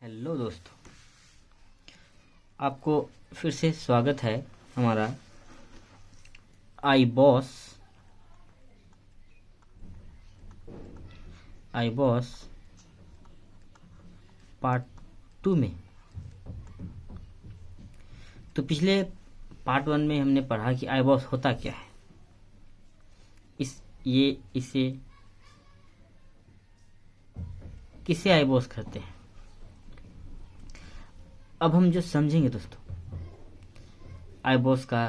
Hello दोस्तों, आपको फिर से स्वागत है हमारा iBoss पार्ट 2 में। तो पिछले पार्ट 1 में हमने पढ़ा कि iBoss होता क्या है, इसे किसे iBoss कहते हैं। अब हम जो समझेंगे दोस्तों iBoss का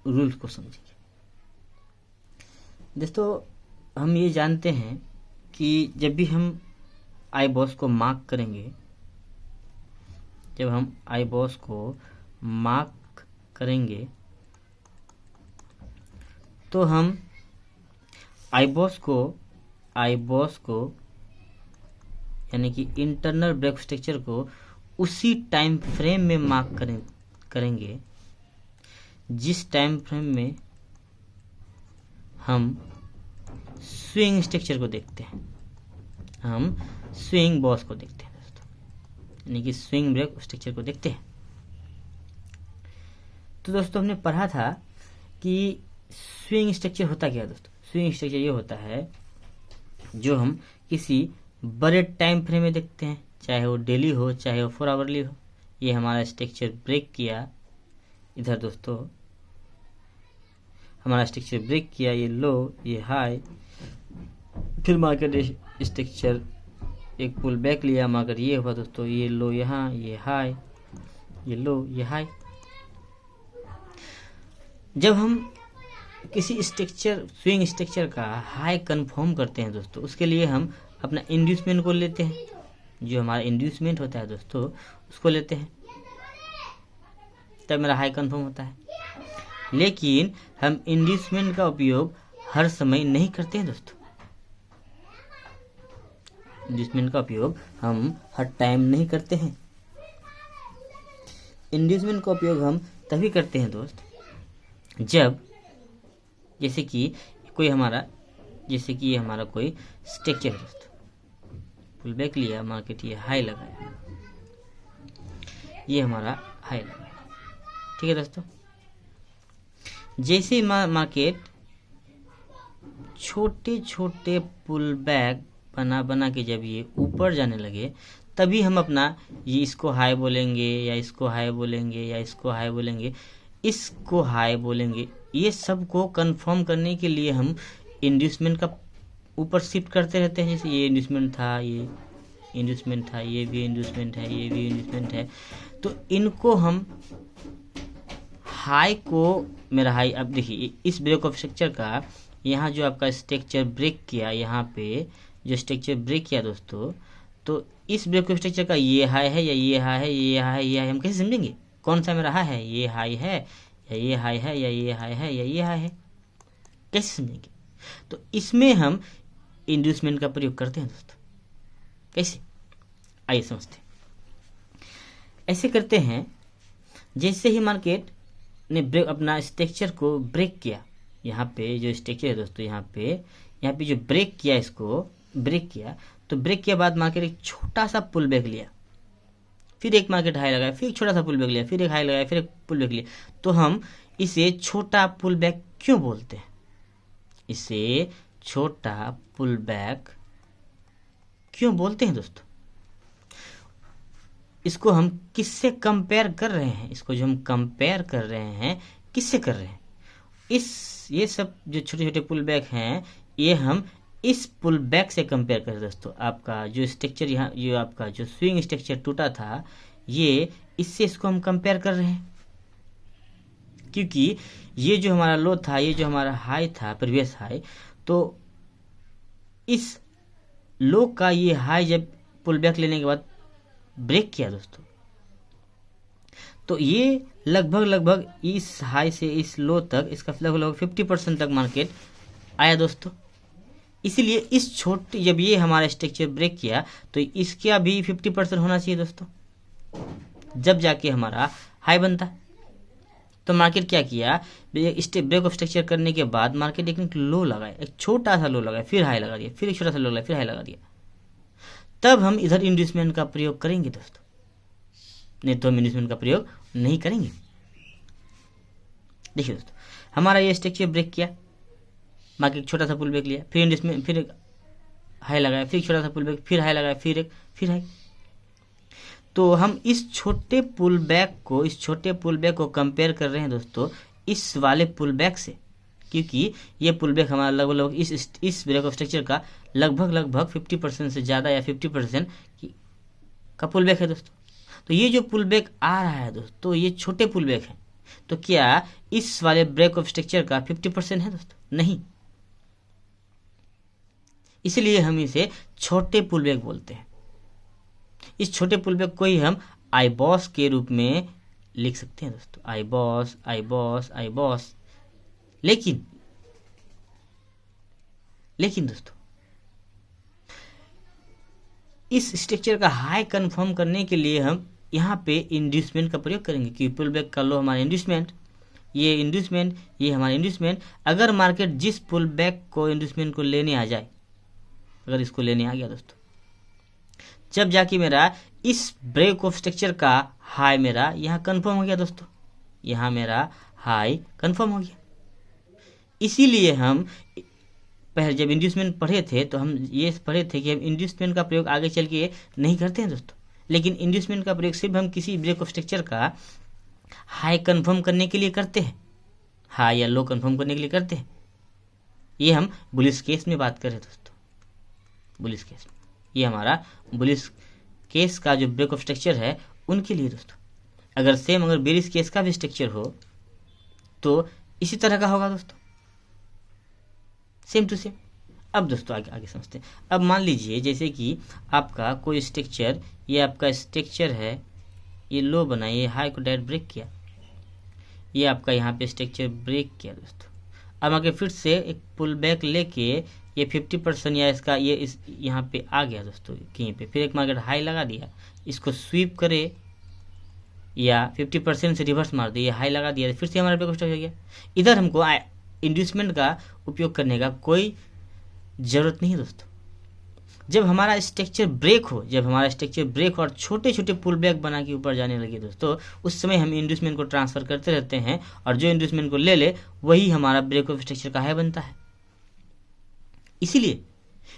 रूल्स को समझेंगे। दोस्तों हम ये जानते हैं कि जब भी हम iBoss को मार्क करेंगे, तो हम iBoss को यानी कि इंटरनल ब्रेक स्ट्रक्चर को उसी टाइम फ्रेम में मार्क करेंगे जिस टाइम फ्रेम में हम स्विंग स्ट्रक्चर को देखते हैं, हम स्विंग बॉस को देखते हैं दोस्तों, यानी कि स्विंग ब्रेक स्ट्रक्चर को देखते हैं। तो दोस्तों हमने पढ़ा था कि स्विंग स्ट्रक्चर होता क्या है दोस्तों। स्विंग स्ट्रक्चर ये होता है जो हम किसी बड़े टाइम फ्रेम में देखते हैं, चाहे वो डेली हो चाहे वो 4 आवरली हो। ये हमारा स्ट्रक्चर ब्रेक किया, इधर दोस्तों हमारा स्ट्रक्चर ब्रेक किया, ये लो ये हाई, फिर मार्केट स्ट्रक्चर एक पुल बैक लिया, मार्केट ये हुआ दोस्तों, ये लो यहाँ, ये हाई, ये लो ये हाई। जब हम किसी स्ट्रक्चर स्विंग स्ट्रक्चर का हाई कंफर्म करते हैं दोस्तों, उसके लिए हम अपना इंड्यूसमेंट को लेते हैं, जो हमारा इंड्यूसमेंट होता है दोस्तों उसको लेते हैं, तब मेरा हाई कंफर्म होता है। लेकिन हम इंड्यूसमेंट का उपयोग हर समय नहीं करते हैं दोस्तों। इंड्यूसमेंट का उपयोग हम हर टाइम नहीं करते हैं। इंड्यूसमेंट का उपयोग हम तभी करते हैं दोस्त जब जैसे कि ये हमारा कोई स्ट्रक्चर है दोस्तों, पुल बैक लिया, मार्केट ये हाई लगाया, ये हमारा हाई लगाया, ठीक है दोस्तों। जैसे मार्केट छोटे छोटे पुल बैक बना के जब ये ऊपर जाने लगे, तभी हम अपना ये इसको हाई बोलेंगे या इसको हाई बोलेंगे या इसको हाई बोलेंगे, इसको हाई बोलेंगे। ये सब को कंफर्म करने के लिए हम इंड्यूसमेंट का ऊपर शिफ्ट करते रहते हैं। जैसे ये इंड्यूसमेंट था, ये इंड्यूसमेंट था, ये भी इंड्यूसमेंट है, ये भी इंड्यूसमेंट है, तो इनको हम हाई को मेरा हाई। अब देखिए इस ब्रेक ऑफ स्ट्रक्चर का यहाँ जो आपका स्ट्रक्चर ब्रेक किया, यहाँ पे जो स्ट्रक्चर ब्रेक किया दोस्तों, तो इस ब्रेक ऑफ स्ट्रक्चर का ये हाई है या ये हाई है, ये हाई है, ये हाई, हम कैसे समझेंगे कौन सा मेरा हाई है, ये हाई है या ये हाई है या ये हाई है या ये हाई है, कैसे समझेंगे। तो इसमें हम इंड्यूसमेंट का प्रयोग करते हैं दोस्तों। कैसे, आइए समझते हैं। ऐसे करते हैं जैसे ही मार्केट ने ब्रेक अपना स्ट्रक्चर को ब्रेक किया, यहाँ पे जो स्ट्रक्चर है दोस्तों, यहाँ पे जो ब्रेक किया, इसको ब्रेक किया, तो ब्रेक के बाद मार्केट एक छोटा सा पुल बैक लिया, फिर एक मार्केट हाई लगाया, फिर एक छोटा सा पुल बैक लिया, फिर एक हाई लगाया, फिर एक पुल बैक लिया। तो हम इसे छोटा पुल बैक क्यों बोलते हैं? इसे छोटा पुल बैक क्यों बोलते हैं दोस्तों? इसको हम किससे कंपेयर कर रहे हैं? इसको जो हम कंपेयर कर रहे हैं, किससे कर रहे हैं? ये सब जो छोटे छोटे पुल बैक हैं, ये हम इस पुल बैक से कंपेयर कर रहे हैं दोस्तों। आपका जो स्ट्रक्चर यहाँ, ये आपका जो स्विंग स्ट्रक्चर टूटा था, ये इससे इसको हम कंपेयर कर रहे हैं, क्योंकि ये जो हमारा लो था, ये जो हमारा हाई था, प्रीवियस हाई, तो इस लो का ये हाई जब पुल बैक लेने के बाद ब्रेक किया दोस्तों, तो ये लगभग इस हाई से इस लो तक, इसका लगभग 50% तक मार्केट आया दोस्तों। इसीलिए इस छोटे, जब ये हमारा स्ट्रक्चर ब्रेक किया, तो इसका भी 50% होना चाहिए दोस्तों, जब जाके हमारा हाई बनता। तो मार्केट क्या किया, ब्रेक ऑफ स्ट्रक्चर करने के बाद मार्केट एक लो लगाया, एक छोटा सा लो लगाया, फिर हाई लगा दिया, फिर एक छोटा सा लो लगाया, फिर हाई लगा दिया। तब हम इधर इंड्यूसमेंट का प्रयोग करेंगे दोस्तों, नहीं तो हम इंड्यूसमेंट का प्रयोग नहीं करेंगे। देखिए दोस्तों, हमारा ये स्ट्रक्चर ब्रेक किया, बाकी एक छोटा सा पुल बैक लिया, फिर इंड्यूसमेंट, फिर एक हाई लगाया, फिर छोटा सा पुल बैक, फिर हाई लगाया, फिर हाई। तो हम इस छोटे पुल बैक को कंपेयर कर रहे हैं दोस्तों इस वाले पुल बैक से, क्योंकि ये पुल बैक हमारा लगभग इस ब्रेक ऑफ स्ट्रक्चर का लगभग 50% से ज़्यादा या 50% का पुल बैक है दोस्तों। तो ये जो पुल बैक आ रहा है दोस्तों, ये छोटे पुल बैक है। तो क्या इस वाले ब्रेक ऑफ स्ट्रक्चर का 50% है दोस्तों? नहीं, इसलिए हम इसे छोटे पुल बैक बोलते हैं। इस छोटे पुल बैक को ही हम आईबॉस के रूप में लिख सकते हैं दोस्तों, आईबॉस। लेकिन दोस्तों, इस स्ट्रक्चर का हाई कंफर्म करने के लिए हम यहाँ पे इंड्यूसमेंट का प्रयोग करेंगे, क्योंकि पुल बैक का लो हमारा इंड्यूसमेंट, ये हमारा इंड्यूसमेंट। अगर मार्केट जिस पुल बैक को इंड्यूसमेंट को लेने आ जाए, अगर इसको लेने आ गया दोस्तों, जब जाके मेरा इस ब्रेक ऑफ स्ट्रक्चर का हाई मेरा यहाँ कंफर्म हो गया दोस्तों, यहाँ मेरा हाई कंफर्म हो गया। इसीलिए हम पहले जब इंड्यूसमेंट पढ़े थे तो हम ये पढ़े थे कि हम इंड्यूसमेंट का प्रयोग आगे चल के नहीं करते हैं दोस्तों, लेकिन इंड्यूसमेंट का प्रयोग सिर्फ हम किसी ब्रेक ऑफ स्ट्रक्चर का हाई कंफर्म करने के लिए करते हैं, हाई या लो कंफर्म करने के लिए करते हैं। ये हम बुलिश केस में बात कर रहे हैं दोस्तों, बुलिश केस में, ये हमारा बुलिश केस का जो ब्रेक ऑफ स्ट्रक्चर है उनके लिए दोस्तों। अगर बेरिश केस का भी स्ट्रक्चर हो तो इसी तरह का होगा दोस्तों, सेम टू सेम। अब दोस्तों आगे समझते हैं। अब मान लीजिए जैसे कि आपका कोई स्ट्रक्चर, ये आपका स्ट्रक्चर है, ये लो बना, ये हाई को डायरेक्ट ब्रेक किया, ये आपका यहाँ पे स्ट्रक्चर ब्रेक किया दोस्तों। अब आगे फिर से एक पुल बैक लेके ये 50% या इसका ये इस यहाँ पे आ गया दोस्तों कहीं पे, फिर एक मार्केट हाई लगा दिया, इसको स्वीप करे या 50% से रिवर्स मार दिया, हाई लगा दिया, फिर से हमारा ब्रेक ऑफ स्ट्रक्चर हो गया। इधर हमको इंड्यूसमेंट का उपयोग करने का कोई ज़रूरत नहीं है दोस्तों। जब हमारा स्ट्रक्चर ब्रेक हो और छोटे छोटे पुल बैक बना के ऊपर जाने लगे दोस्तों, उस समय हम इंड्यूसमेंट को ट्रांसफ़र करते रहते हैं, और जो इंड्यूसमेंट को ले ले वही हमारा ब्रेक ऑफ स्ट्रक्चर का हाई बनता है। इसीलिए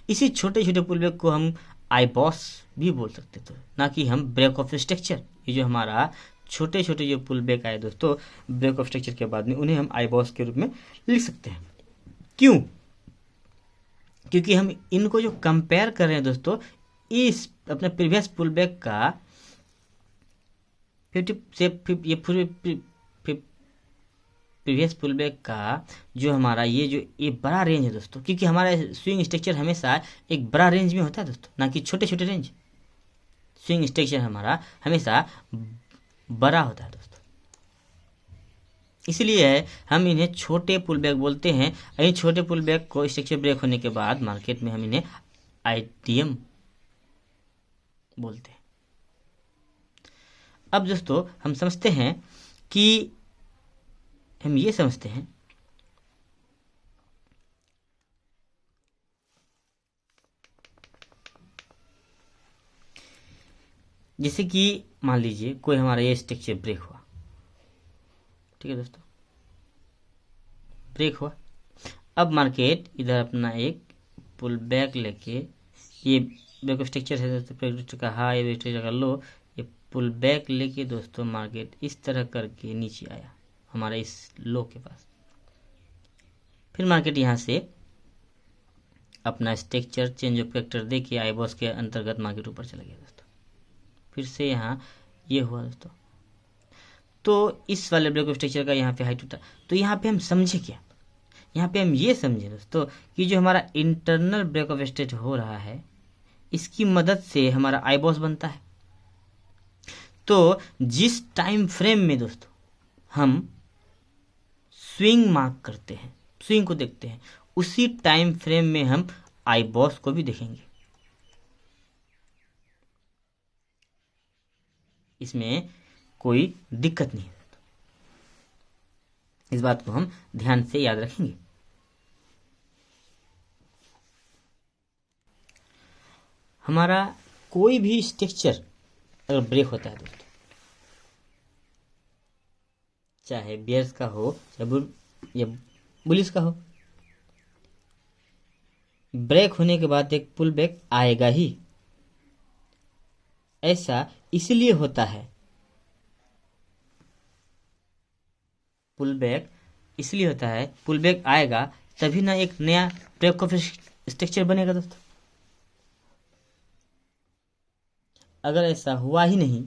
इसी छोटे छोटे पुल बैक को हम आईबॉस भी बोल सकते थे, ना कि हम ब्रेक ऑफ स्ट्रक्चर। ये जो हमारा छोटे छोटे जो पुल बैक आए दोस्तों ब्रेक ऑफ स्ट्रक्चर के बाद में, उन्हें हम आईबॉस के रूप में लिख सकते हैं। क्यों? क्योंकि हम इनको जो कंपेयर कर रहे हैं दोस्तों, इस अपने प्रीवियस पुल बैक का 50 से ये प्रीवियस पुल बैक का जो हमारा ये बड़ा रेंज है दोस्तों, क्योंकि हमारा स्विंग स्ट्रक्चर हमेशा एक बड़ा रेंज में होता है दोस्तों, ना कि छोटे छोटे रेंज। स्विंग स्ट्रक्चर हमारा हमेशा बड़ा होता है दोस्तों, इसलिए हम इन्हें छोटे पुल बैक बोलते हैं। इन छोटे पुल बैक को स्ट्रक्चर ब्रेक होने के बाद मार्केट में हम इन्हें आईटीएम बोलते हैं। अब दोस्तों हम समझते हैं कि हम ये समझते हैं जैसे कि मान लीजिए कोई हमारा ये स्ट्रक्चर ब्रेक हुआ, ठीक है दोस्तों, ब्रेक हुआ। अब मार्केट इधर अपना एक पुल बैक लेके, ये ब्रेक ऑफ स्ट्रक्चर है दोस्तों का हाई, ब्रेक स्ट्रक्चर का लो, ये पुल बैक लेके दोस्तों मार्केट इस तरह करके नीचे आया हमारा इस लो के पास। फिर मार्केट यहाँ से अपना स्ट्रक्चर चेंज ऑफ कैरेक्टर दे के आईबॉस के अंतर्गत मार्केट ऊपर चला गया दोस्तों। फिर से यहाँ ये हुआ दोस्तों, तो इस वाले ब्रेक ऑफ स्ट्रक्चर का यहाँ पे हाई टूटा। तो यहाँ पे हम समझे क्या? यहाँ पे हम ये समझे दोस्तों कि जो हमारा इंटरनल ब्रेक ऑफ स्ट्रक्चर हो रहा है, इसकी मदद से हमारा आईबॉस बनता है। तो जिस टाइम फ्रेम में दोस्तों हम स्विंग मार्क करते हैं, स्विंग को देखते हैं, उसी टाइम फ्रेम में हम आईबॉस को भी देखेंगे। इसमें कोई दिक्कत नहीं है, इस बात को हम ध्यान से याद रखेंगे। हमारा कोई भी स्ट्रक्चर अगर ब्रेक होता है दोस्तों, चाहे बियर्स का हो या बुलिस का हो, ब्रेक होने के बाद एक पुल बैक आएगा ही। ऐसा इसलिए होता है, पुल बैक इसलिए होता है, पुल बैक आएगा तभी ना एक नया ब्रेक ऑफ स्ट्रक्चर बनेगा दोस्तों। अगर ऐसा हुआ ही नहीं,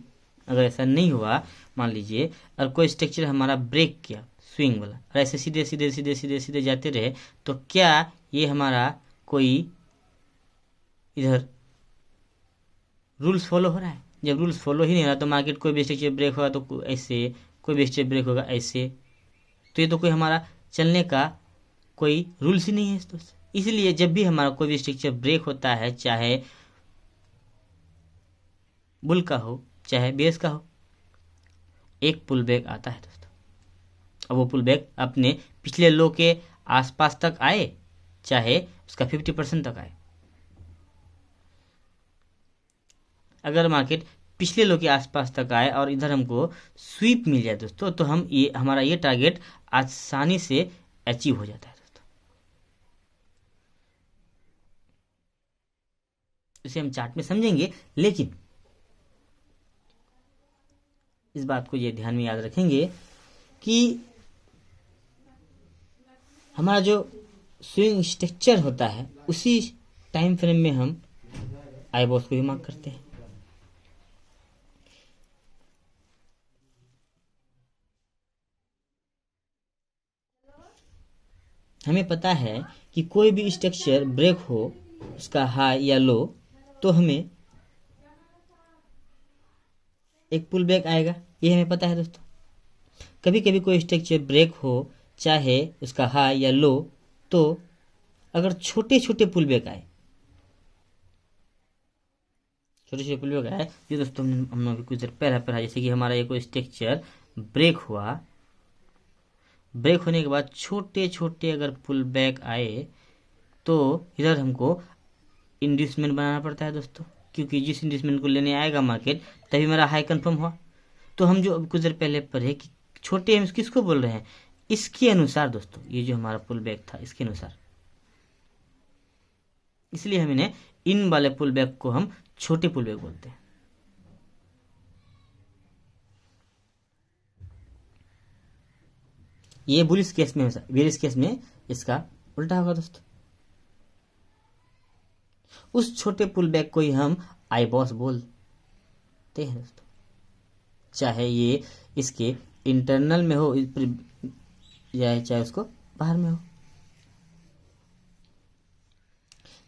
अगर ऐसा नहीं हुआ, मान लीजिए अगर कोई स्ट्रक्चर हमारा ब्रेक किया स्विंग वाला, और ऐसे सीधे सीधे सीधे सीधे सीधे जाते रहे, तो क्या ये हमारा कोई इधर रूल्स फॉलो हो रहा है? जब रूल्स फॉलो ही नहीं हो रहा तो मार्केट कोई भी स्ट्रक्चर ब्रेक होगा तो ऐसे, कोई भी स्ट्रक्चर ब्रेक होगा ऐसे, तो ये तो कोई हमारा चलने का कोई रूल्स ही नहीं है दोस्तों। इसलिए जब भी हमारा कोई भी स्ट्रक्चर ब्रेक होता है, चाहे बुल का हो चाहे बेस का हो, एक पुल बैक आता है दोस्तों। अब वो पुल बैक अपने पिछले लो के आसपास तक आए, चाहे उसका 50% तक आए। अगर मार्केट पिछले लो के आसपास तक आए और इधर हमको स्वीप मिल जाए दोस्तों, तो हम ये हमारा ये टारगेट आसानी से अचीव हो जाता है दोस्तों। इसे हम चार्ट में समझेंगे, लेकिन इस बात को ये ध्यान में याद रखेंगे कि हमारा जो स्विंग स्ट्रक्चर होता है उसी टाइम फ्रेम में हम आईबॉस को भी मार्क करते हैं। हमें पता है कि कोई भी स्ट्रक्चर ब्रेक हो, उसका हाई या लो, तो हमें एक पुल बैक आएगा, ये हमें पता है दोस्तों। कभी कभी कोई स्ट्रक्चर ब्रेक हो, चाहे उसका हाई या लो, तो अगर छोटे छोटे पुल बैक आए, छोटे छोटे पुल बैक आए, ये दोस्तों हमने अभी कुछ देर पहला पढ़ा, जैसे कि हमारा ये कोई स्ट्रक्चर ब्रेक हुआ, ब्रेक होने के बाद छोटे छोटे अगर पुल बैक आए, तो इधर हमको इंड्यूसमेंट बनाना पड़ता है दोस्तों, क्योंकि जिस इंड्यूसमेंट को लेने आएगा मार्केट तभी मेरा हाई कंफर्म हुआ। तो हम जो कुछ देर पहले पढ़े कि छोटे हम किसको बोल रहे हैं, इसके अनुसार दोस्तों, ये जो हमारा पुल बैक था इसके अनुसार, इसलिए हम इन्हें इन वाले पुल बैक को हम छोटे पुल बैक बोलते हैं। ये बुलिश केस में, बेरिश केस में इसका उल्टा होगा दोस्तों। उस छोटे पुल बैक को ही हम आईबॉस बोलते हैं दोस्तों, चाहे ये इसके इंटरनल में हो या चाहे उसको बाहर में हो।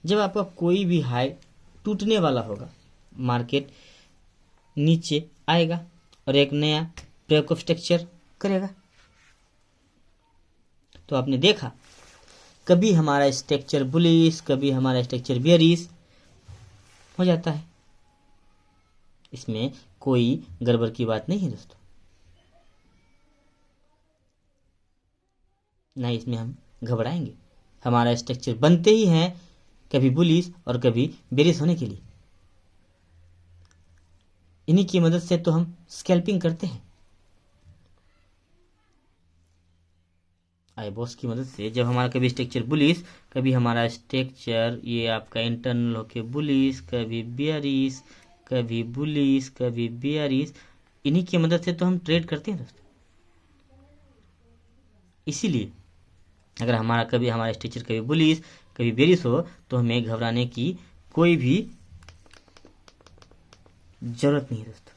जब आपका कोई भी हाई टूटने वाला होगा, मार्केट नीचे आएगा और एक नया ब्रेक ऑफ स्ट्रक्चर करेगा, तो आपने देखा कभी हमारा स्ट्रक्चर बुलिश, कभी हमारा स्ट्रक्चर बेयरिश हो जाता है। इसमें कोई गड़बड़ की बात नहीं है दोस्तों, नहीं इसमें हम घबराएंगे। हमारा स्ट्रक्चर बनते ही हैं कभी बुलिश और कभी बेयरिश होने के लिए, इन्हीं की मदद से तो हम स्कैल्पिंग करते हैं। आईबॉस की मदद से जब हमारा कभी स्ट्रक्चर बुलिश, कभी हमारा स्ट्रक्चर ये आपका इंटरनल होके बुलिश, कभी बेयरिश, कभी बुलिश, कभी बेयरिश, इन्हीं की मदद से तो हम ट्रेड करते हैं दोस्तों। इसीलिए अगर हमारा कभी हमारा स्ट्रक्चर कभी बुलिश कभी बेयरिश हो, तो हमें घबराने की कोई भी जरूरत नहीं है दोस्तों।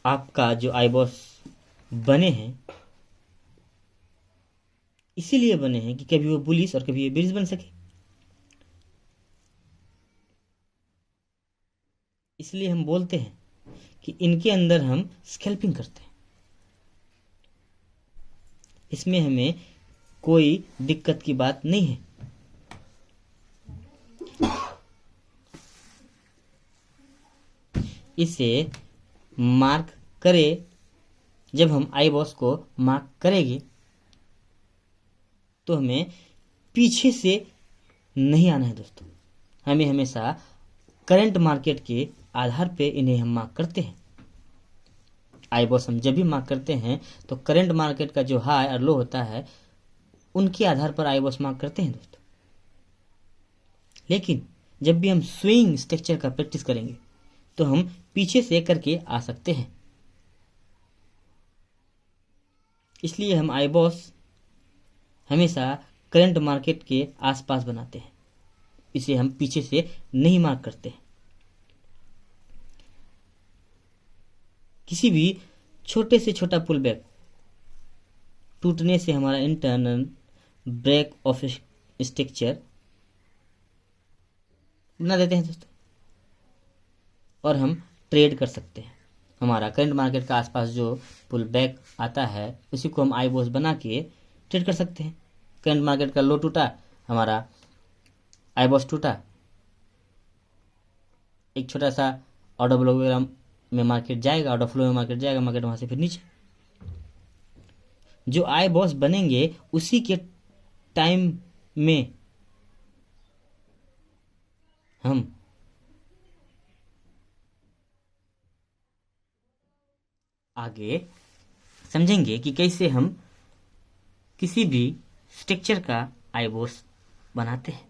आपका जो आईबॉस बने हैं इसीलिए बने हैं कि कभी वो बुलिश और कभी वो बेयरिश बन सके, इसलिए हम बोलते हैं कि इनके अंदर हम स्कैल्पिंग करते हैं। इसमें हमें कोई दिक्कत की बात नहीं है। इसे मार्क करें, जब हम आईबॉस को मार्क करेंगे तो हमें पीछे से नहीं आना है दोस्तों। हमें हमेशा करंट मार्केट के आधार पे इन्हें हम मार्क करते हैं। आई बॉस हम जब भी मार्क करते हैं तो करंट मार्केट का जो हाई और लो होता है उनके आधार पर आई बॉस मार्क करते हैं दोस्तों। लेकिन जब भी हम स्विंग स्ट्रक्चर का प्रैक्टिस करेंगे तो हम पीछे से करके आ सकते हैं। इसलिए हम आई बॉस हमेशा करंट मार्केट के आसपास बनाते हैं, इसे हम पीछे से नहीं मार्क करते हैं। किसी भी छोटे से छोटा पुल बैक टूटने से हमारा इंटरनल ब्रेक ऑफ स्ट्रक्चर बना देते हैं दोस्तों, और हम ट्रेड कर सकते हैं। हमारा करंट मार्केट का आसपास जो पुल बैक आता है उसी को हम आई बॉस बना के ट्रेड कर सकते हैं। करंट मार्केट का लो टूटा, हमारा आई बॉस टूटा, एक छोटा सा ऑर्डर ब्लॉक वगैरह में मार्केट जाएगा, ऑर्डर फ्लो में मार्केट जाएगा, मार्केट वहां से फिर नीचे। जो आई बॉस बनेंगे उसी के टाइम में हम आगे समझेंगे कि कैसे हम किसी भी स्ट्रक्चर का आई बॉस बनाते हैं।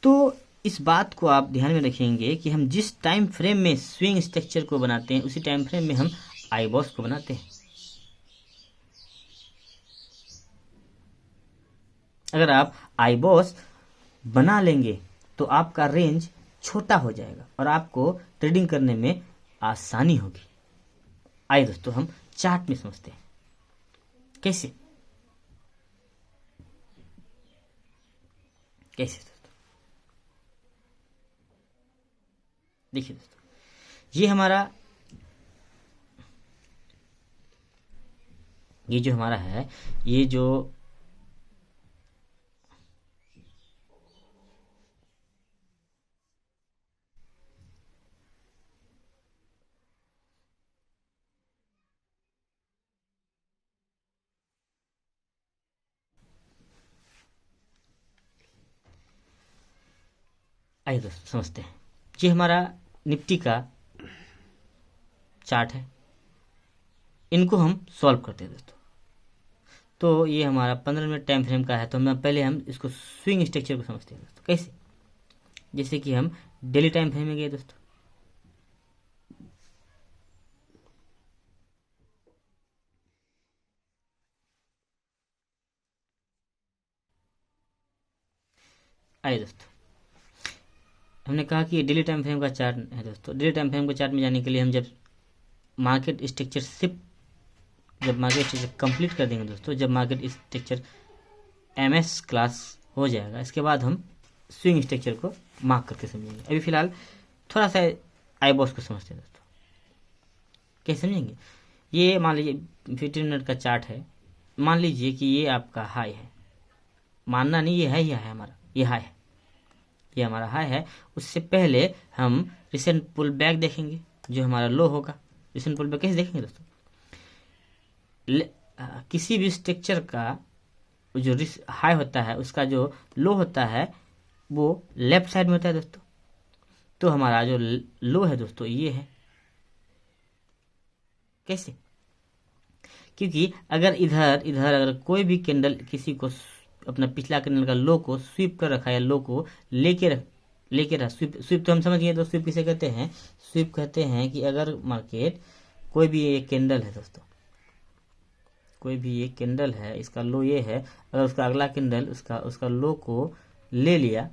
तो इस बात को आप ध्यान में रखेंगे कि हम जिस टाइम फ्रेम में स्विंग स्ट्रक्चर को बनाते हैं उसी टाइम फ्रेम में हम आई बॉस को बनाते हैं। अगर आप आई बॉस बना लेंगे तो आपका रेंज छोटा हो जाएगा और आपको ट्रेडिंग करने में आसानी होगी। आइए दोस्तों हम चार्ट में समझते हैं कैसे कैसे दोस्तों। देखिए दोस्तों, ये जो हमारा है, ये जो आइए दोस्तों समझते हैं। ये हमारा निफ्टी का चार्ट है, इनको हम सॉल्व करते हैं दोस्तों। तो ये हमारा 15 मिनट टाइम फ्रेम का है, तो पहले हम इसको स्विंग स्ट्रक्चर को समझते हैं दोस्तों। कैसे? जैसे कि हम डेली टाइम फ्रेम में गए दोस्तों, आइए दोस्तों, हमने कहा कि डेली टाइम फ्रेम का चार्ट है दोस्तों। डेली टाइम फ्रेम के चार्ट में जाने के लिए हम जब मार्केट स्ट्रक्चर कंप्लीट कर देंगे दोस्तों, जब मार्केट स्ट्रक्चर एमएस क्लास हो जाएगा, इसके बाद हम स्विंग स्ट्रक्चर को मार्क करके समझेंगे। अभी फिलहाल थोड़ा सा आई बॉस को समझते हैं दोस्तों। कैसे समझेंगे? ये मान लीजिए 15 मिनट का चार्ट है, मान लीजिए कि ये आपका हाई है, मानना नहीं, ये है, ये है हमारा, ये हाई है, ये हमारा हाई है। उससे पहले हम रिसेंट पुल बैक देखेंगे जो हमारा लो होगा। रिसेंट पुल बैक कैसे देखेंगे दोस्तों? किसी भी स्ट्रक्चर का जो हाई होता है उसका जो लो होता है वो लेफ्ट साइड में होता है दोस्तों। तो हमारा जो लो है दोस्तों ये है। कैसे? क्योंकि अगर इधर अगर कोई भी कैंडल किसी को अपना पिछला कैंडल का लो को स्वीप कर रखा है, लो को लेके रहा, स्वीप तो हम समझ गए। तो स्वीप किसे कहते हैं? स्वीप कहते हैं कि अगर मार्केट कोई भी एक कैंडल है दोस्तों, कोई भी एक कैंडल है, इसका लो ये है, अगर उसका अगला कैंडल उसका लो को ले लिया,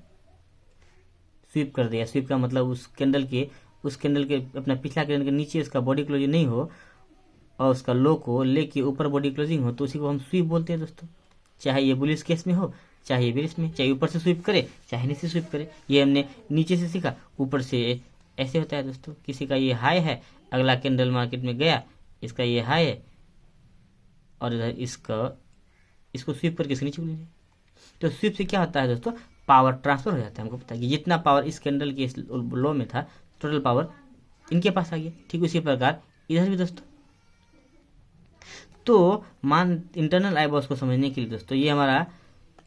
स्वीप कर दिया। स्वीप का मतलब उस कैंडल के अपना पिछला कैंडल के नीचे उसका बॉडी क्लोजिंग नहीं हो और उसका लो को लेके ऊपर बॉडी क्लोजिंग हो, तो उसी को हम स्वीप बोलते हैं दोस्तों। चाहे ये बुलिश केस में हो, चाहे ये बेरिश में, चाहे ऊपर से स्वीप करे, चाहे नीचे स्वीप करे। ये हमने नीचे से सीखा, ऊपर से ऐसे होता है दोस्तों। किसी का ये हाई है, अगला कैंडल मार्केट में गया, इसका ये हाई है और इधर इसको स्वीप करके इसके नीचे लीजिए। तो स्वीप से क्या होता है दोस्तों? पावर ट्रांसफर हो जाता है। हमको पता है कि जितना पावर इस कैंडल के लो में था, टोटल पावर इनके पास आ गया। ठीक उसी प्रकार इधर भी दोस्तों। तो इंटरनल आई बॉस को समझने के लिए दोस्तों, ये हमारा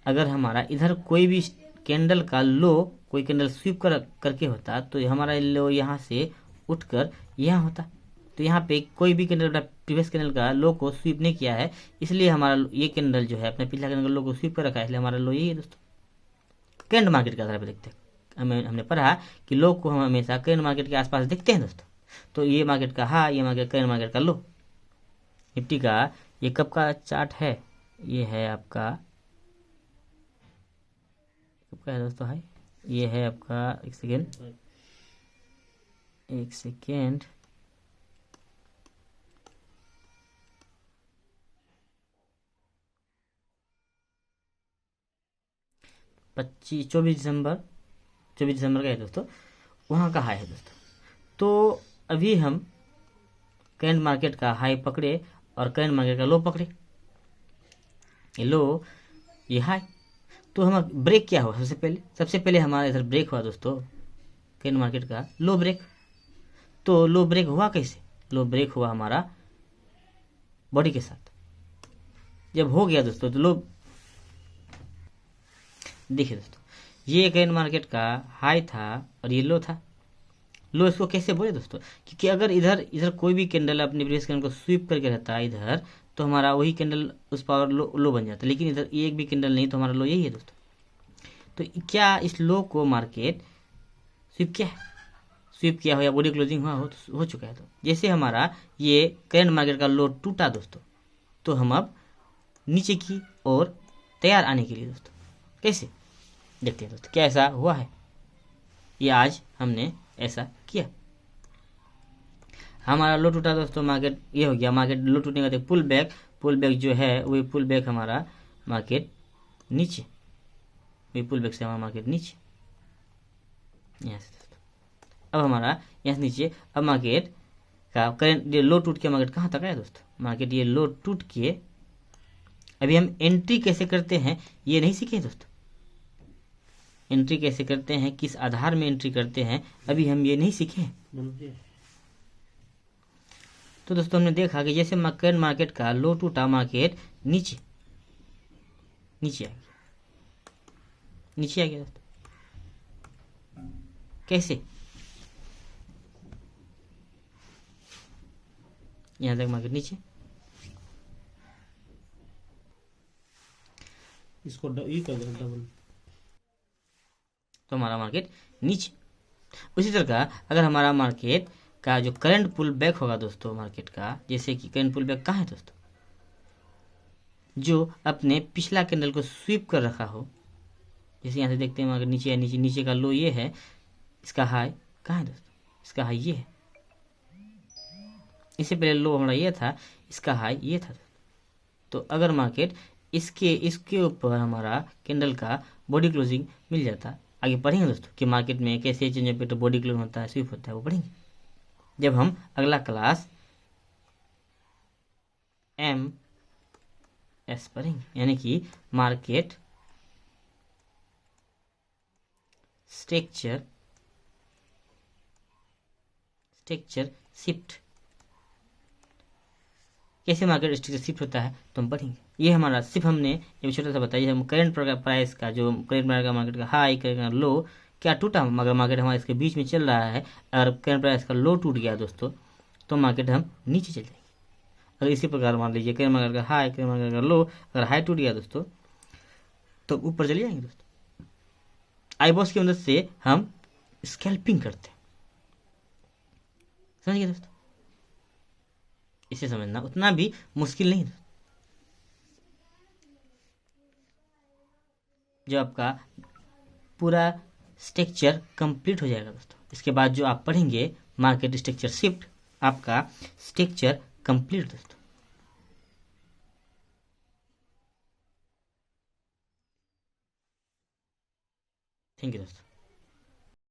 अगर हमारा इधर कोई भी कैंडल का लो, कोई कैंडल स्वीप करके होता तो हमारा लो यहाँ से उठकर यहाँ होता। तो यहाँ पे कोई भी कैंडल प्रीवियस कैंडल का लो को स्वीप नहीं किया है, इसलिए हमारा ये कैंडल जो है अपने पिछला कैंडल का लो को स्वीप कर रखा है, इसलिए हमारा लो यही है दोस्तों। करंट मार्केट के आधार पर देखते हैं, हमने पढ़ा कि लो को हम हमेशा करंट मार्केट के आसपास देखते हैं दोस्तों। तो ये मार्केट का हाई, ये मार्केट करंट मार्केट का लो। निफ्टी का ये कब का चार्ट है, ये है आपका कब का है दोस्तों हाई, ये है आपका एक सेकेंड 24 दिसंबर का है दोस्तों, वहाँ का हाई है दोस्तों। तो अभी हम करंट मार्केट का हाई पकड़े और करंट मार्केट का लो पकड़े, ये लो ये हाई। तो हम ब्रेक क्या हुआ, सबसे पहले हमारा इधर ब्रेक हुआ दोस्तों, करंट मार्केट का लो ब्रेक। तो लो ब्रेक हुआ कैसे, लो ब्रेक हुआ हमारा बॉडी के साथ। जब हो गया दोस्तों तो लो, देखिए दोस्तों ये करंट मार्केट का हाई था और ये लो था। लो इसको कैसे बोले दोस्तों, क्योंकि अगर इधर कोई भी कैंडल अपने प्रीवियस कैंडल को स्वीप करके रहता है इधर, तो हमारा वही कैंडल उस पावर लो बन जाता है। लेकिन इधर एक भी कैंडल नहीं, तो हमारा लो यही है दोस्तों। तो क्या इस लो को मार्केट स्वीप किया हो या बॉडी क्लोजिंग हुआ हो चुका है। तो जैसे हमारा ये करंट मार्केट का लो टूटा दोस्तों, तो हम अब नीचे की ओर तैयार आने के लिए दोस्तों कैसे देखते हैं दोस्तों, क्या ऐसा हुआ है, ये आज हमने ऐसा किया। हमारा लो टूटा दोस्तों, मार्केट ये हो गया, मार्केट लो टूटने का बाद पुल बैक जो है वही पुल बैक हमारा मार्केट नीचे, वही पुल बैक से हमारा मार्केट नीचे यहाँ से दोस्तों। अब हमारा यहाँ से नीचे, अब मार्केट का करंट ये लो टूट के मार्केट कहाँ तक आया दोस्तों, मार्केट ये लो टूट के अभी हम एंट्री कैसे करते हैं ये नहीं सीखे दोस्तों। एंट्री कैसे करते हैं, किस आधार में एंट्री करते हैं, अभी हम ये नहीं सीखे हैं। तो दोस्तों हमने देखा कि जैसे करंट मार्केट का लो टूटा, मार्केट नीचे आ गया दोस्तों। कैसे, यहां तक मार्केट नीचे, इसको डबल, तो हमारा मार्केट नीचे। उसी तरह का अगर हमारा मार्केट का जो करंट पुल बैक होगा दोस्तों मार्केट का, जैसे कि करंट पुल बैक कहाँ है दोस्तों, जो अपने पिछला कैंडल को स्वीप कर रखा हो। जैसे यहाँ से देखते हैं मार्केट नीचे है, नीचे का लो ये है, इसका हाई कहाँ है दोस्तों, इसका हाई ये है। इससे पहले लो हमारा ये था, इसका हाई ये था। तो अगर मार्केट इसके ऊपर हमारा कैंडल का बॉडी क्लोजिंग मिल जाता, आगे पढ़ेंगे दोस्तों कि मार्केट में कैसे चेंज पे तो बॉडी क्लोज होता है, स्वीप होता है, वो पढ़ेंगे जब हम अगला क्लास MS पढ़ेंगे, यानी कि मार्केट स्ट्रक्चर शिफ्ट, कैसे मार्केट स्ट्रक्चर शिफ्ट होता है तो हम पढ़ेंगे। ये हमारा सिर्फ हमने ये छोटा सा बताइए, हम करंट प्राइस का जो करंट मार्केट का हाई, करंट लो क्या टूटा, मगर मार्केट हमारे इसके बीच में चल रहा है। अगर करंट प्राइस का लो टूट गया दोस्तों, तो मार्केट हम नीचे चल जाएंगे। अगर इसी प्रकार मान लीजिए करंट मार्केट का हाई, करंट मार्केट का लो, अगर हाई टूट गया दोस्तों तो ऊपर चले जाएंगे दोस्तों। आईबॉक्स की मदद से हम स्कैल्पिंग करते हैं, समझिए दोस्तों, इसे समझना उतना भी मुश्किल नहीं। जो आपका पूरा स्ट्रक्चर कंप्लीट हो जाएगा दोस्तों, इसके बाद जो आप पढ़ेंगे मार्केट स्ट्रक्चर शिफ्ट, आपका स्ट्रक्चर कंप्लीट दोस्तों। थैंक यू दोस्तों।